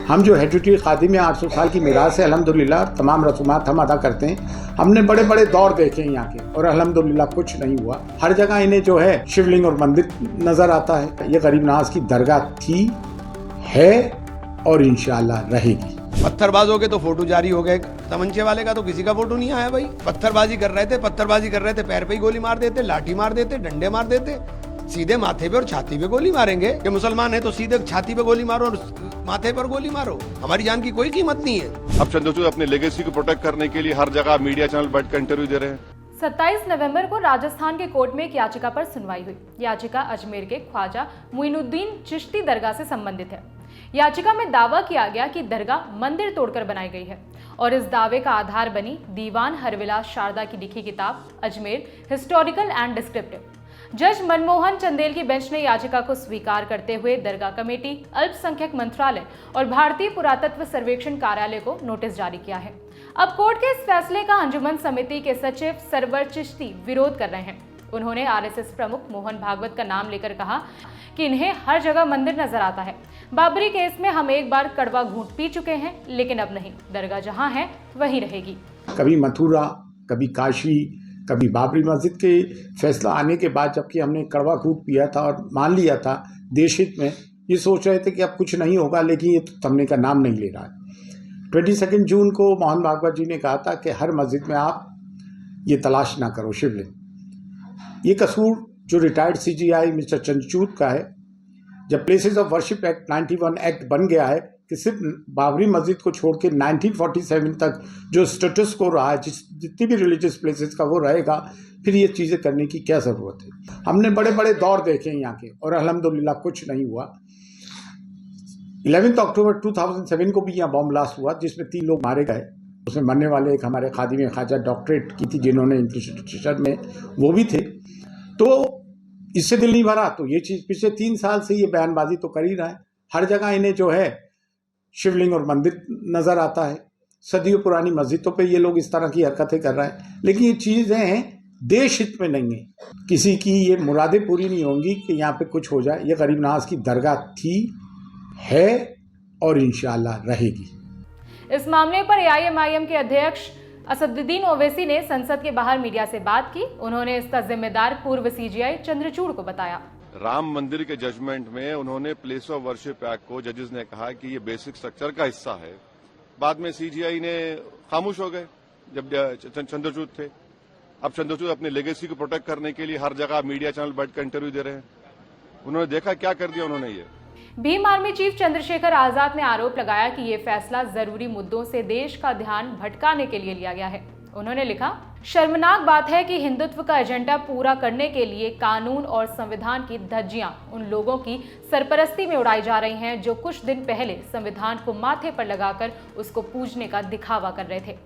हम जो हेरिटेज खादिम में 800 साल की मीरास है, अल्हम्दुलिल्लाह तमाम रसूमात हम अदा करते हैं। हमने बड़े बड़े दौर देखे हैं यहाँ के और अल्हम्दुलिल्लाह कुछ नहीं हुआ। हर जगह इन्हें जो है शिवलिंग और मंदिर नजर आता है। ये गरीब नवाज की दरगाह थी, है और इंशाअल्लाह रहेगी। पत्थरबाजों के तो फोटो जारी हो गए, तमंचे वाले का तो किसी का फोटो नहीं आया भाई। पत्थरबाजी कर रहे थे, पैर पे ही गोली मार देते, लाठी मार देते, डंडे मार देते, सीधे माथे पे और छाती पे गोली मारेंगे। कि मुसलमान है तो सीधे छाती पे गोली मारो और माथे पर गोली मारो, हमारी जान की कोई कीमत नहीं है। अब चंद्रचूड़ अपने लेगेसी को प्रोटेक्ट करने के लिए हर जगह मीडिया चैनल बैठकर इंटरव्यू दे रहे हैं। 27 नवंबर को राजस्थान के कोर्ट में एक याचिका पर सुनवाई हुई। याचिका अजमेर के ख्वाजा मुइनुद्दीन चिश्ती दरगाह से संबंधित है। याचिका में दावा किया गया कि दरगाह मंदिर तोड़कर बनाई गई है और इस दावे का आधार बनी दीवान हरविलास शारदा की लिखी किताब अजमेर हिस्टोरिकल एंड डिस्क्रिप्टिव। जज मनमोहन चंदेल की बेंच ने याचिका को स्वीकार करते हुए दरगाह कमेटी, अल्पसंख्यक मंत्रालय और भारतीय पुरातत्व सर्वेक्षण कार्यालय को नोटिस जारी किया है। अब कोर्ट के इस फैसले का अंजुमन समिति के सचिव सरवर चिश्ती विरोध कर रहे हैं। उन्होंने आरएसएस प्रमुख मोहन भागवत का नाम लेकर कहा कि इन्हें हर जगह मंदिर नजर आता है। बाबरी केस में हम एक बार कड़वा घूंट पी चुके हैं, लेकिन अब नहीं, दरगाह जहां है वहीं रहेगी। कभी मथुरा, कभी काशी, कभी बाबरी मस्जिद के फैसला आने के बाद जबकि हमने कड़वा घूंट पिया था और मान लिया था देश हित में, ये सोच रहे थे कि अब कुछ नहीं होगा, लेकिन ये तो थमने का नाम नहीं ले रहा है। 22 जून को मोहन भागवत जी ने कहा था कि हर मस्जिद में आप ये तलाश ना करो शिवलिंग। ये कसूर जो रिटायर्ड सीजीआई मिस्टर चंद्रचूड़ का है। जब places of worship act 91 act बन गया है कि सिर्फ बाबरी मस्जिद को छोड़ के 1947 तक जो स्टेटस को रहा है, जितनी भी रिलीजियस प्लेसेस का वो रहेगा, फिर ये चीज़ें करने की क्या ज़रूरत है। हमने बड़े बड़े दौर देखे हैं यहाँ के और अल्हम्दुलिल्लाह कुछ नहीं हुआ। 11 अक्टूबर 2007 को भी यहाँ बॉम्ब ब्लास्ट हुआ जिसमें 3 लोग मारे गए। उसमें मरने वाले एक हमारे खादिम ख्वाजा डॉक्टरेट की थी जिन्होंने इंप्लीमेंटेशन में वो भी थे। तो इससे दिल नहीं भरा। तो ये चीज़ पिछले 3 साल से ये बयानबाजी तो कर ही रहा है। हर जगह इन्हें जो है शिवलिंग और मंदिर नजर आता है। सदियों पुरानी मस्जिदों पे ये लोग इस तरह की हरकतें कर रहे हैं, लेकिन ये चीज़ें हैं देश हित में नहीं है। किसी की ये मुरादें पूरी नहीं होंगी कि यहाँ पे कुछ हो जाए। ये गरीब नवाज की दरगाह थी, है और इंशाअल्लाह रहेगी। इस मामले पर एआईएमआईएम के अध्यक्ष असदुद्दीन ओवैसी ने संसद के बाहर मीडिया से बात की। उन्होंने इसका जिम्मेदार पूर्व सीजीआई चंद्रचूड़ को बताया। राम मंदिर के जजमेंट में उन्होंने प्लेस ऑफ वर्शिप एक्ट को जजेस ने कहा कि ये बेसिक स्ट्रक्चर का हिस्सा है। बाद में सीजीआई ने खामोश हो गए जब चंद्रचूड़ थे। अब चंद्रचूड़ अपने लेगेसी को प्रोटेक्ट करने के लिए हर जगह मीडिया चैनल बैठकर इंटरव्यू दे रहे हैं। उन्होंने देखा क्या कर दिया उन्होंने। ये भीम आर्मी चीफ चंद्रशेखर आजाद ने आरोप लगाया कि ये फैसला जरूरी मुद्दों से देश का ध्यान भटकाने के लिए लिया गया है। उन्होंने लिखा, शर्मनाक बात है कि हिंदुत्व का एजेंडा पूरा करने के लिए कानून और संविधान की धज्जियां उन लोगों की सरपरस्ती में उड़ाई जा रही हैं जो कुछ दिन पहले संविधान को माथे पर लगाकर उसको पूजने का दिखावा कर रहे थे।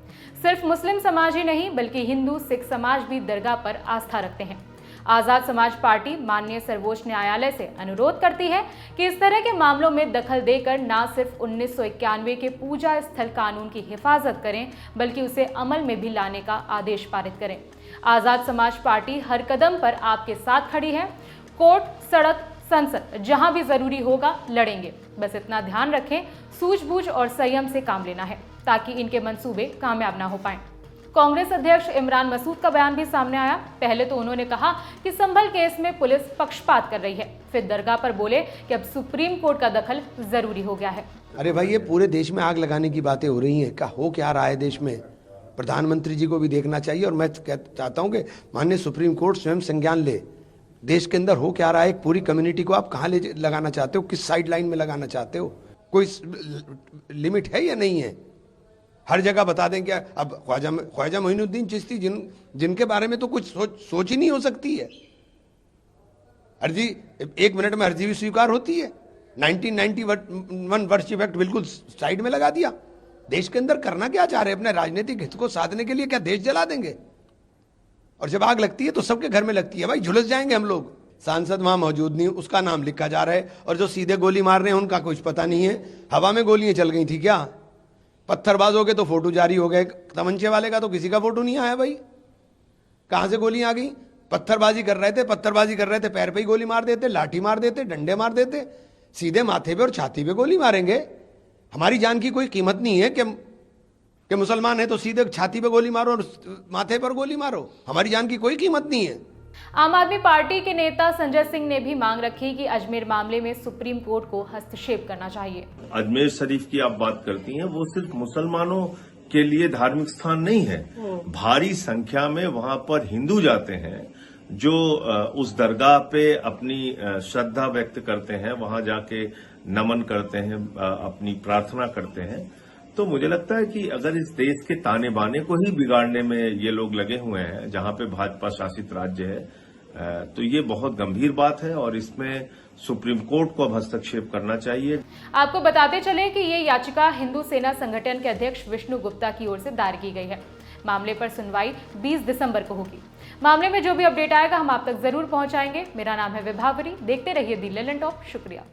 सिर्फ मुस्लिम समाज ही नहीं बल्कि हिंदू, सिख समाज भी दरगाह पर आस्था रखते हैं। आजाद समाज पार्टी माननीय सर्वोच्च न्यायालय से अनुरोध करती है कि इस तरह के मामलों में दखल देकर न सिर्फ 1991 के पूजा स्थल कानून की हिफाजत करें बल्कि उसे अमल में भी लाने का आदेश पारित करें। आजाद समाज पार्टी हर कदम पर आपके साथ खड़ी है। कोर्ट, सड़क, संसद, जहां भी जरूरी होगा लड़ेंगे। बस इतना ध्यान रखें, सूझबूझ और संयम से काम लेना है ताकि इनके मंसूबे कामयाब ना हो पाएं। कांग्रेस अध्यक्ष इमरान मसूद का बयान भी सामने आया। पहले तो उन्होंने कहा कि संभल केस में पुलिस पक्षपात कर रही है, फिर दरगाह पर बोले कि अब सुप्रीम कोर्ट का दखल जरूरी हो गया है। अरे भाई, ये पूरे देश में आग लगाने की बातें हो रही हैं। क्या हो क्या रहा है देश में, प्रधानमंत्री जी को भी देखना चाहिए। और मैं चाहता हूं कि माननीय सुप्रीम कोर्ट स्वयं संज्ञान ले। देश के अंदर हो क्या रहा है, एक पूरी कम्युनिटी को आप कहाँ ले लगाना चाहते हो, किस साइड लाइन में लगाना चाहते हो, कोई लिमिट है या नहीं है। हर जगह बता दें क्या। अब ख्वाजा मुइनुद्दीन चिश्ती जिनके बारे में तो कुछ सोच ही नहीं हो सकती है। अर्जी 1 मिनट में अर्जी भी स्वीकार होती है। 1991 वर्शिप एक्ट बिल्कुल साइड में लगा दिया। देश के अंदर करना क्या चाह रहे हैं, अपने राजनीतिक हित को साधने के लिए क्या देश जला देंगे। और जब आग लगती है तो सबके घर में लगती है भाई, झुलस जाएंगे हम लोग। सांसद वहां मौजूद नहीं, उसका नाम लिखा जा रहा है, और जो सीधे गोली मार रहे हैं उनका कुछ पता नहीं है। हवा में गोलियां चल गई थी क्या। पत्थरबाजों के तो फोटो जारी हो गए, तमंचे वाले का तो किसी का फोटो नहीं आया भाई। कहां से गोलियां आ गई। पत्थरबाजी कर रहे थे, पैर पे ही गोली मार देते, लाठी मार देते, डंडे मार देते, सीधे माथे पे और छाती पे गोली मारेंगे। हमारी जान की कोई कीमत नहीं है कि मुसलमान है तो सीधे छाती पे गोली मारो और माथे पर गोली मारो। हमारी जान की कोई कीमत नहीं है। आम आदमी पार्टी के नेता संजय सिंह ने भी मांग रखी कि अजमेर मामले में सुप्रीम कोर्ट को हस्तक्षेप करना चाहिए। अजमेर शरीफ की आप बात करती हैं, वो सिर्फ मुसलमानों के लिए धार्मिक स्थान नहीं है। भारी संख्या में वहां पर हिंदू जाते हैं जो उस दरगाह पे अपनी श्रद्धा व्यक्त करते हैं, वहां जाके नमन करते हैं, अपनी प्रार्थना करते हैं। तो मुझे लगता है कि अगर इस देश के ताने बाने को ही बिगाड़ने में ये लोग लगे हुए हैं, जहां पे भाजपा शासित राज्य है, तो ये बहुत गंभीर बात है और इसमें सुप्रीम कोर्ट को अब हस्तक्षेप करना चाहिए। आपको बताते चले कि ये याचिका हिंदू सेना संगठन के अध्यक्ष विष्णु गुप्ता की ओर से दायर की गई है। मामले पर सुनवाई 20 दिसंबर को होगी। मामले में जो भी अपडेट आएगा हम आप तक जरूर पहुंचाएंगे। मेरा नाम है विभावरी। देखते रहिए दी लैंड टॉप। शुक्रिया।